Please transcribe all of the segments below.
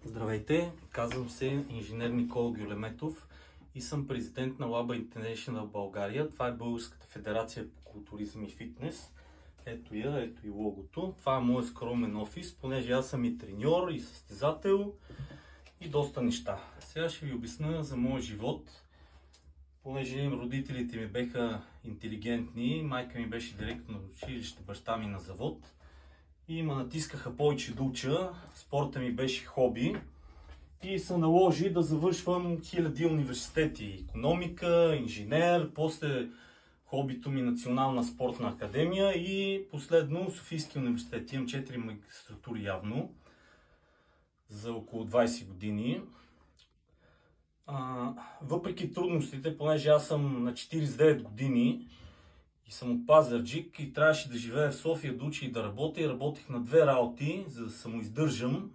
Здравейте, казвам се инженер Никола Гюлеметов и съм президент на Laba International България. Това е Българската федерация по културизъм и фитнес. Ето и логото. Това е моят скромен офис, понеже аз съм и треньор, и състезател, и доста неща. Сега ще ви обясня за моя живот. Понеже родителите ми беха интелигентни, майка ми беше директор на училище, баща ми на завод и ме натискаха повече да уча. Спорта ми беше хоби и се наложи да завършвам хиляди университети. Икономика, инженер, после хобито ми Национална спортна академия и последно Софийския университет. Имам 4 магистратури явно за около 20 години. Въпреки трудностите, понеже аз съм на 49 години и съм от Пазарджик и трябваше да живея в София, да уча и да работя, и работех на две работи, за да самоиздържам,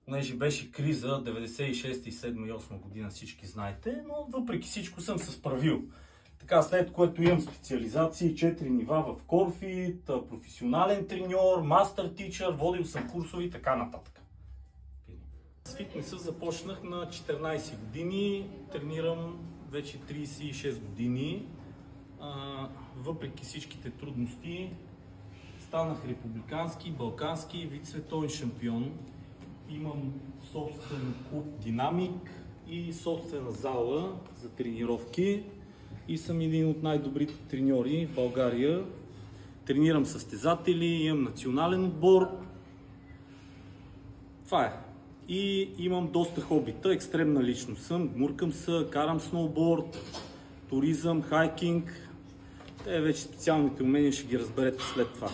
понеже беше криза 96, 7 и 8 година, всички знаете, но въпреки всичко съм се справил. Така, след което имам специализации, 4 нива в Корфит, професионален треньор, мастер тичър, водил съм курсови и така нататък. С фитнеса започнах на 14 години, тренирам вече 36 години. Въпреки всичките трудности, станах републикански, балкански, вице-световен шампион. Имам собствен клуб Динамик и собствена зала за тренировки и съм един от най-добрите треньори в България. Тренирам състезатели, имам национален отбор. Това е. И имам доста хобита, екстремна личност съм, гмуркам се, карам сноуборд, туризъм, хайкинг. Те вече специалните умения ще ги разберете след това.